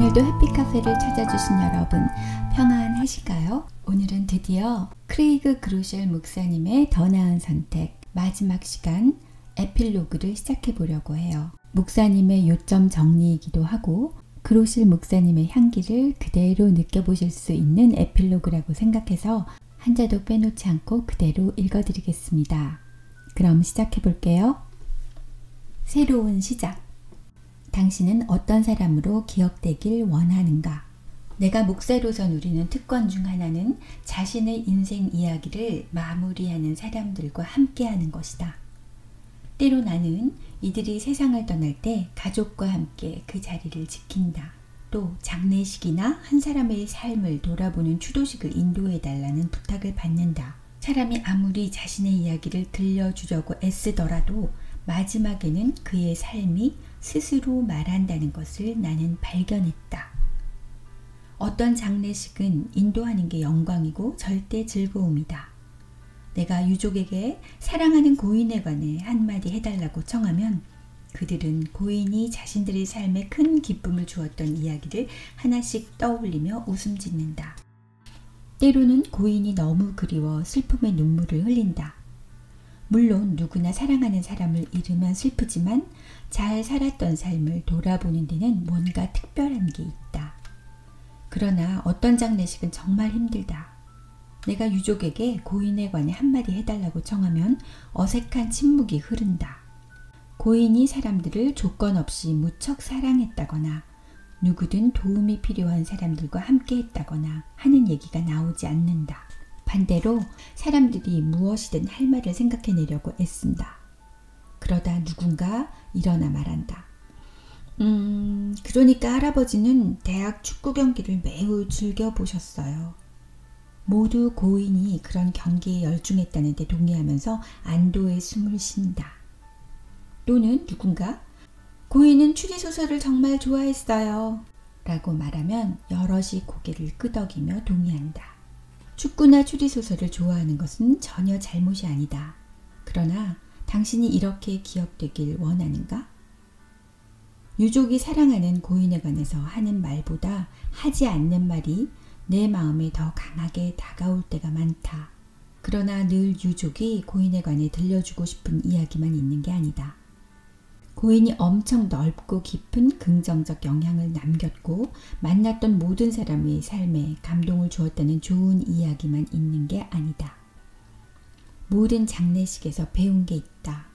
오늘도 해피카페를 찾아주신 여러분 평안하실까요? 오늘은 드디어 크레이그 그로셜 목사님의 더 나은 선택 마지막 시간 에필로그를 시작해 보려고 해요. 목사님의 요점 정리이기도 하고 그로셜 목사님의 향기를 그대로 느껴보실 수 있는 에필로그라고 생각해서 한 자도 빼놓지 않고 그대로 읽어드리겠습니다. 그럼 시작해 볼게요. 새로운 시작. 당신은 어떤 사람으로 기억되길 원하는가? 내가 목사로서 누리는 특권 중 하나는 자신의 인생 이야기를 마무리하는 사람들과 함께하는 것이다. 때로 나는 이들이 세상을 떠날 때 가족과 함께 그 자리를 지킨다. 또 장례식이나 한 사람의 삶을 돌아보는 추도식을 인도해달라는 부탁을 받는다. 사람이 아무리 자신의 이야기를 들려주려고 애쓰더라도 마지막에는 그의 삶이 스스로 말한다는 것을 나는 발견했다. 어떤 장례식은 인도하는 게 영광이고 절대 즐거움이다. 내가 유족에게 사랑하는 고인에 관해 한마디 해달라고 청하면 그들은 고인이 자신들의 삶에 큰 기쁨을 주었던 이야기를 하나씩 떠올리며 웃음 짓는다. 때로는 고인이 너무 그리워 슬픔의 눈물을 흘린다. 물론 누구나 사랑하는 사람을 잃으면 슬프지만 잘 살았던 삶을 돌아보는 데는 뭔가 특별한 게 있다. 그러나 어떤 장례식은 정말 힘들다. 내가 유족에게 고인에 관해 한마디 해달라고 청하면 어색한 침묵이 흐른다. 고인이 사람들을 조건 없이 무척 사랑했다거나 누구든 도움이 필요한 사람들과 함께 했다거나 하는 얘기가 나오지 않는다. 반대로 사람들이 무엇이든 할 말을 생각해내려고 애쓴다. 그러다 누군가 일어나 말한다. 그러니까 할아버지는 대학 축구 경기를 매우 즐겨보셨어요. 모두 고인이 그런 경기에 열중했다는 데 동의하면서 안도의 숨을 쉰다. 또는 누군가 고인은 추리소설을 정말 좋아했어요 라고 말하면 여럿이 고개를 끄덕이며 동의한다. 축구나 추리소설을 좋아하는 것은 전혀 잘못이 아니다. 그러나 당신이 이렇게 기억되길 원하는가? 유족이 사랑하는 고인에 관해서 하는 말보다 하지 않는 말이 내 마음에 더 강하게 다가올 때가 많다. 그러나 늘 유족이 고인에 관해 들려주고 싶은 이야기만 있는 게 아니다. 고인이 엄청 넓고 깊은 긍정적 영향을 남겼고 만났던 모든 사람의 삶에 감동을 주었다는 좋은 이야기만 있는 게 아니다. 모든 장례식에서 배운 게 있다.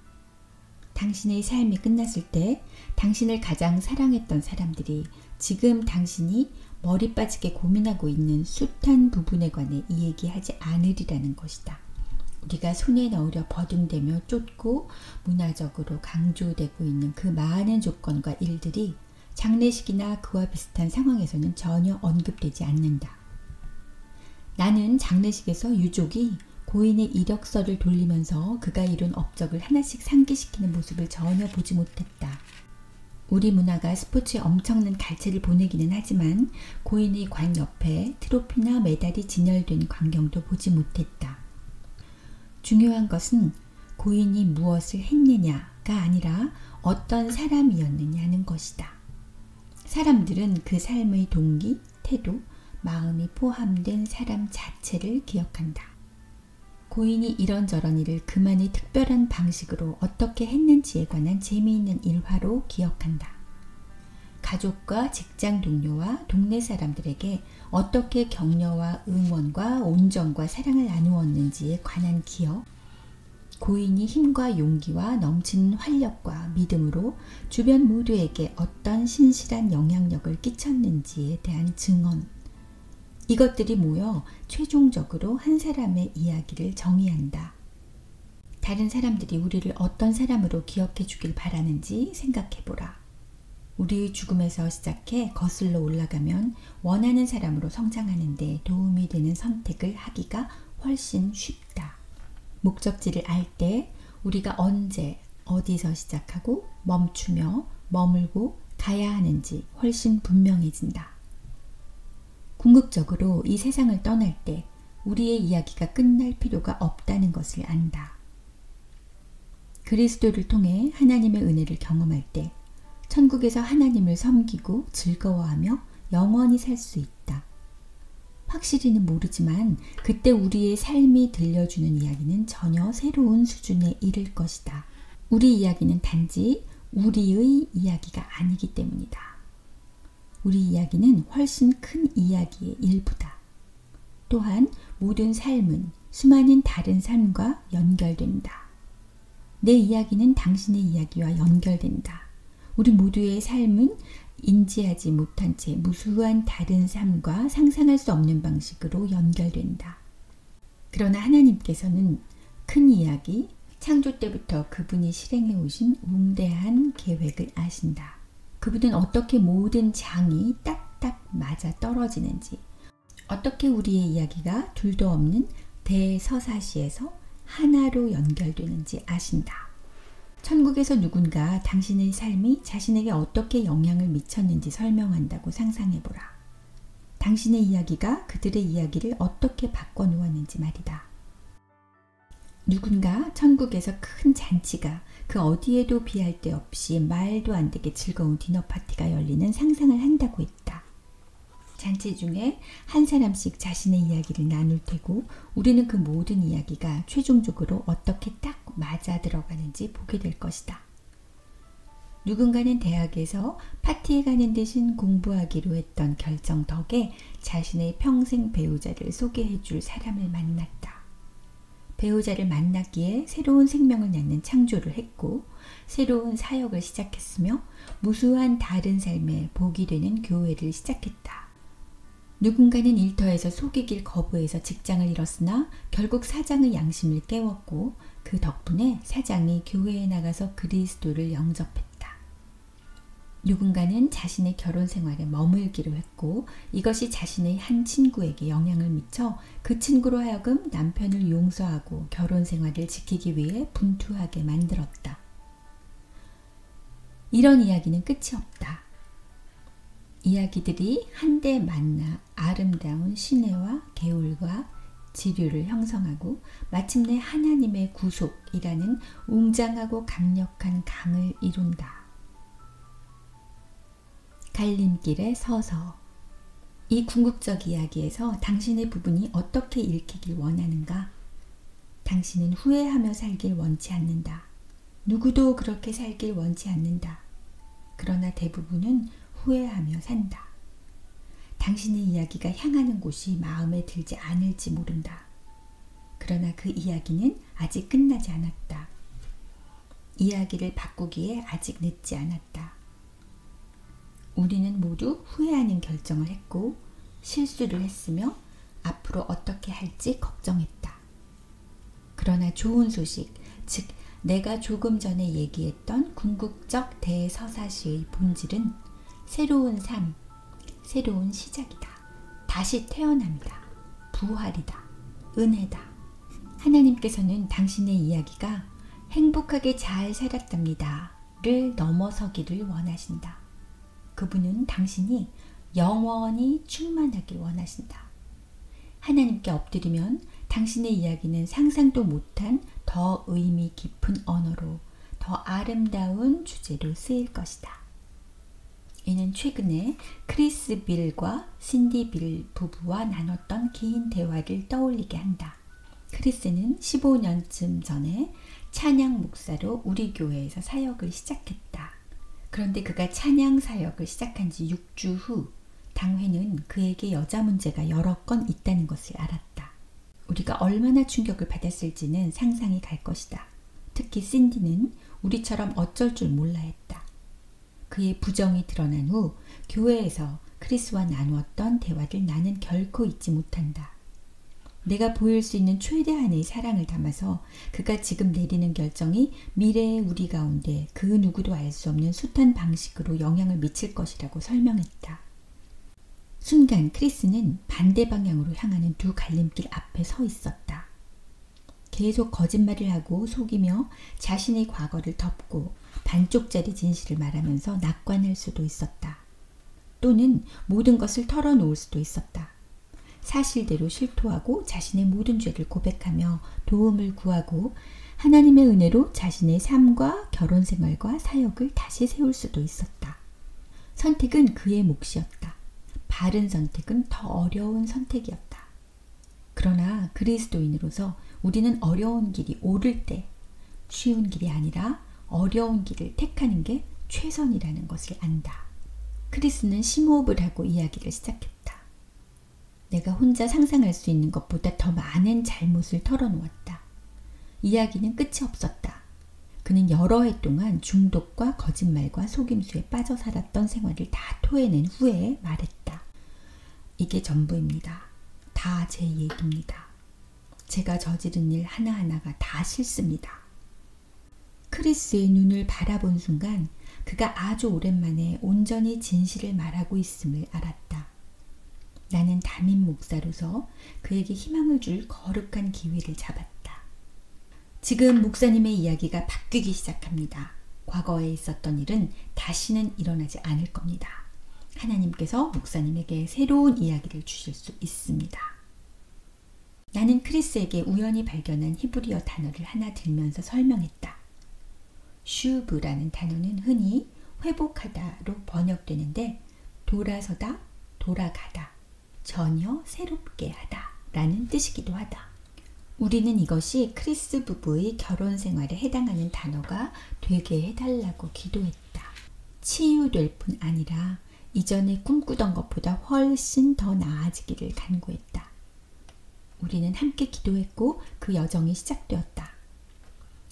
당신의 삶이 끝났을 때 당신을 가장 사랑했던 사람들이 지금 당신이 머리 빠지게 고민하고 있는 숱한 부분에 관해 이야기하지 않으리라는 것이다. 우리가 손에 넣으려 버둥대며 쫓고 문화적으로 강조되고 있는 그 많은 조건과 일들이 장례식이나 그와 비슷한 상황에서는 전혀 언급되지 않는다. 나는 장례식에서 유족이 고인의 이력서를 돌리면서 그가 이룬 업적을 하나씩 상기시키는 모습을 전혀 보지 못했다. 우리 문화가 스포츠에 엄청난 갈채를 보내기는 하지만 고인의 관 옆에 트로피나 메달이 진열된 광경도 보지 못했다. 중요한 것은 고인이 무엇을 했느냐가 아니라 어떤 사람이었느냐는 것이다. 사람들은 그 삶의 동기, 태도, 마음이 포함된 사람 자체를 기억한다. 고인이 이런저런 일을 그만의 특별한 방식으로 어떻게 했는지에 관한 재미있는 일화로 기억한다. 가족과 직장 동료와 동네 사람들에게 어떻게 격려와 응원과 온정과 사랑을 나누었는지에 관한 기억, 고인이 힘과 용기와 넘치는 활력과 믿음으로 주변 모두에게 어떤 신실한 영향력을 끼쳤는지에 대한 증언, 이것들이 모여 최종적으로 한 사람의 이야기를 정의한다. 다른 사람들이 우리를 어떤 사람으로 기억해 주길 바라는지 생각해보라. 우리의 죽음에서 시작해 거슬러 올라가면 원하는 사람으로 성장하는 데 도움이 되는 선택을 하기가 훨씬 쉽다. 목적지를 알 때 우리가 언제, 어디서 시작하고 멈추며 머물고 가야 하는지 훨씬 분명해진다. 궁극적으로 이 세상을 떠날 때 우리의 이야기가 끝날 필요가 없다는 것을 안다. 그리스도를 통해 하나님의 은혜를 경험할 때 천국에서 하나님을 섬기고 즐거워하며 영원히 살 수 있다. 확실히는 모르지만 그때 우리의 삶이 들려주는 이야기는 전혀 새로운 수준에 이를 것이다. 우리 이야기는 단지 우리의 이야기가 아니기 때문이다. 우리 이야기는 훨씬 큰 이야기의 일부다. 또한 모든 삶은 수많은 다른 삶과 연결된다. 내 이야기는 당신의 이야기와 연결된다. 우리 모두의 삶은 인지하지 못한 채 무수한 다른 삶과 상상할 수 없는 방식으로 연결된다. 그러나 하나님께서는 큰 이야기, 창조 때부터 그분이 실행해 오신 웅대한 계획을 아신다. 그분은 어떻게 모든 장이 딱딱 맞아 떨어지는지, 어떻게 우리의 이야기가 둘도 없는 대서사시에서 하나로 연결되는지 아신다. 천국에서 누군가 당신의 삶이 자신에게 어떻게 영향을 미쳤는지 설명한다고 상상해보라. 당신의 이야기가 그들의 이야기를 어떻게 바꿔놓았는지 말이다. 누군가 천국에서 큰 잔치가 그 어디에도 비할 데 없이 말도 안 되게 즐거운 디너 파티가 열리는 상상을 한다고 했다. 잔치 중에 한 사람씩 자신의 이야기를 나눌 테고 우리는 그 모든 이야기가 최종적으로 어떻게 딱 맞아 들어가는지 보게 될 것이다. 누군가는 대학에서 파티에 가는 대신 공부하기로 했던 결정 덕에 자신의 평생 배우자를 소개해 줄 사람을 만났다. 배우자를 만났기에 새로운 생명을 낳는 창조를 했고 새로운 사역을 시작했으며 무수한 다른 삶에 복이 되는 교회를 시작했다. 누군가는 일터에서 속이길 거부해서 직장을 잃었으나 결국 사장의 양심을 깨웠고 그 덕분에 사장이 교회에 나가서 그리스도를 영접했다. 누군가는 자신의 결혼 생활에 머물기로 했고 이것이 자신의 한 친구에게 영향을 미쳐 그 친구로 하여금 남편을 용서하고 결혼 생활을 지키기 위해 분투하게 만들었다. 이런 이야기는 끝이 없다. 이야기들이 한데 만나 아름다운 신해와 계율과 지류를 형성하고 마침내 하나님의 구속이라는 웅장하고 강력한 강을 이룬다. 갈림길에 서서 이 궁극적 이야기에서 당신의 부분이 어떻게 읽히길 원하는가? 당신은 후회하며 살길 원치 않는다. 누구도 그렇게 살길 원치 않는다. 그러나 대부분은 후회하며 산다. 당신의 이야기가 향하는 곳이 마음에 들지 않을지 모른다. 그러나 그 이야기는 아직 끝나지 않았다. 이야기를 바꾸기에 아직 늦지 않았다. 우리는 모두 후회하는 결정을 했고 실수를 했으며 앞으로 어떻게 할지 걱정했다. 그러나 좋은 소식, 즉 내가 조금 전에 얘기했던 궁극적 대서사시의 본질은 새로운 삶, 새로운 시작이다. 다시 태어남이다. 부활이다. 은혜다. 하나님께서는 당신의 이야기가 행복하게 잘 살았답니다. 를 넘어서기를 원하신다. 그분은 당신이 영원히 충만하길 원하신다. 하나님께 엎드리면 당신의 이야기는 상상도 못한 더 의미 깊은 언어로 더 아름다운 주제로 쓰일 것이다. 이는 최근에 크리스 빌과 신디 빌 부부와 나눴던 긴 대화를 떠올리게 한다. 크리스는 15년쯤 전에 찬양 목사로 우리 교회에서 사역을 시작했다. 그런데 그가 찬양 사역을 시작한 지 6주 후 당회는 그에게 여자 문제가 여러 건 있다는 것을 알았다. 우리가 얼마나 충격을 받았을지는 상상이 갈 것이다. 특히 신디는 우리처럼 어쩔 줄 몰라 했다. 그의 부정이 드러난 후 교회에서 크리스와 나누었던 대화를 나는 결코 잊지 못한다. 내가 보일 수 있는 최대한의 사랑을 담아서 그가 지금 내리는 결정이 미래의 우리 가운데 그 누구도 알 수 없는 숱한 방식으로 영향을 미칠 것이라고 설명했다. 순간 크리스는 반대 방향으로 향하는 두 갈림길 앞에 서 있었다. 계속 거짓말을 하고 속이며 자신의 과거를 덮고 반쪽짜리 진실을 말하면서 낙관할 수도 있었다. 또는 모든 것을 털어놓을 수도 있었다. 사실대로 실토하고 자신의 모든 죄를 고백하며 도움을 구하고 하나님의 은혜로 자신의 삶과 결혼생활과 사역을 다시 세울 수도 있었다. 선택은 그의 몫이었다. 바른 선택은 더 어려운 선택이었다. 그러나 그리스도인으로서 우리는 어려운 길이 옳을 때 쉬운 길이 아니라 어려운 길을 택하는 게 최선이라는 것을 안다. 크리스는 심호흡을 하고 이야기를 시작했다. 내가 혼자 상상할 수 있는 것보다 더 많은 잘못을 털어놓았다. 이야기는 끝이 없었다. 그는 여러 해 동안 중독과 거짓말과 속임수에 빠져 살았던 생활을 다 토해낸 후에 말했다. 이게 전부입니다. 다 제 얘기입니다. 제가 저지른 일 하나하나가 다 싫습니다. 크리스의 눈을 바라본 순간 그가 아주 오랜만에 온전히 진실을 말하고 있음을 알았다. 나는 담임 목사로서 그에게 희망을 줄 거룩한 기회를 잡았다. 지금 목사님의 이야기가 바뀌기 시작합니다. 과거에 있었던 일은 다시는 일어나지 않을 겁니다. 하나님께서 목사님에게 새로운 이야기를 주실 수 있습니다. 나는 크리스에게 우연히 발견한 히브리어 단어를 하나 들면서 설명했다. 슈브라는 단어는 흔히 회복하다로 번역되는데 돌아서다, 돌아가다, 전혀 새롭게 하다 라는 뜻이기도 하다. 우리는 이것이 크리스 부부의 결혼 생활에 해당하는 단어가 되게 해달라고 기도했다. 치유될 뿐 아니라 이전에 꿈꾸던 것보다 훨씬 더 나아지기를 간구했다. 우리는 함께 기도했고 그 여정이 시작되었다.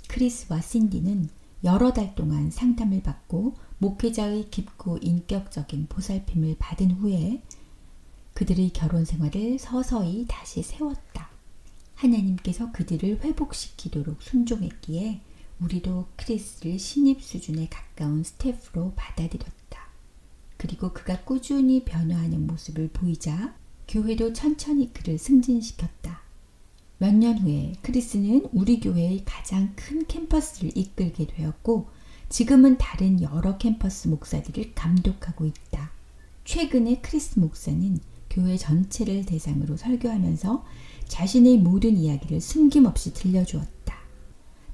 크리스와 신디는 여러 달 동안 상담을 받고 목회자의 깊고 인격적인 보살핌을 받은 후에 그들의 결혼 생활을 서서히 다시 세웠다. 하나님께서 그들을 회복시키도록 순종했기에 우리도 크리스를 신입 수준에 가까운 스태프로 받아들였다. 그리고 그가 꾸준히 변화하는 모습을 보이자 교회도 천천히 그를 승진시켰다. 몇 년 후에 크리스는 우리 교회의 가장 큰 캠퍼스를 이끌게 되었고 지금은 다른 여러 캠퍼스 목사들을 감독하고 있다. 최근에 크리스 목사는 교회 전체를 대상으로 설교하면서 자신의 모든 이야기를 숨김없이 들려주었다.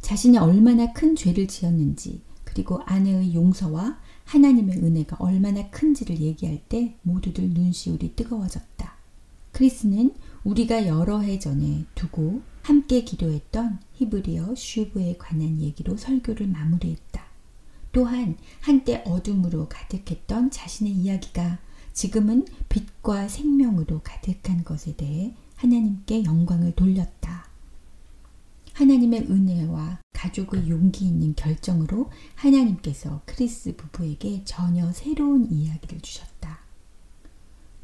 자신이 얼마나 큰 죄를 지었는지 그리고 아내의 용서와 하나님의 은혜가 얼마나 큰지를 얘기할 때 모두들 눈시울이 뜨거워졌다. 크리스는 우리가 여러 해 전에 두고 함께 기도했던 히브리어 슈브에 관한 얘기로 설교를 마무리했다. 또한 한때 어둠으로 가득했던 자신의 이야기가 지금은 빛과 생명으로 가득한 것에 대해 하나님께 영광을 돌렸다. 하나님의 은혜와 가족의 용기 있는 결정으로 하나님께서 크리스 부부에게 전혀 새로운 이야기를 주셨다.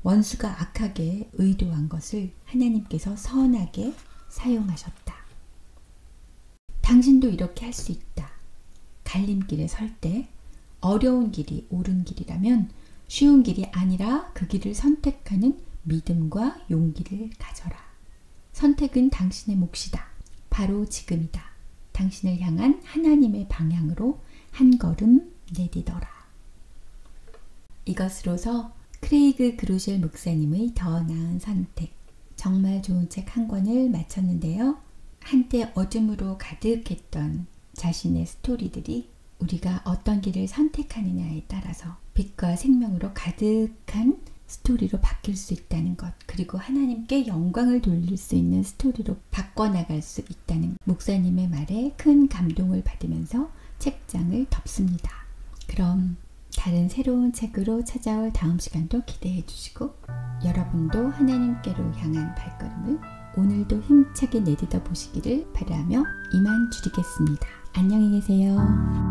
원수가 악하게 의도한 것을 하나님께서 선하게 사용하셨다. 당신도 이렇게 할 수 있다. 갈림길에 설 때 어려운 길이 옳은 길이라면 쉬운 길이 아니라 그 길을 선택하는 믿음과 용기를 가져라. 선택은 당신의 몫이다. 바로 지금이다. 당신을 향한 하나님의 방향으로 한 걸음 내디뎌라. 이것으로서 크레이그 그루셸 목사님의 더 나은 선택, 정말 좋은 책 한 권을 마쳤는데요. 한때 어둠으로 가득했던 자신의 스토리들이 우리가 어떤 길을 선택하느냐에 따라서 빛과 생명으로 가득한 스토리로 바뀔 수 있다는 것, 그리고 하나님께 영광을 돌릴 수 있는 스토리로 바꿔나갈 수 있다는 목사님의 말에 큰 감동을 받으면서 책장을 덮습니다. 그럼 다른 새로운 책으로 찾아올 다음 시간도 기대해 주시고 여러분도 하나님께로 향한 발걸음을 오늘도 힘차게 내딛어 보시기를 바라며 이만 줄이겠습니다. 안녕히 계세요.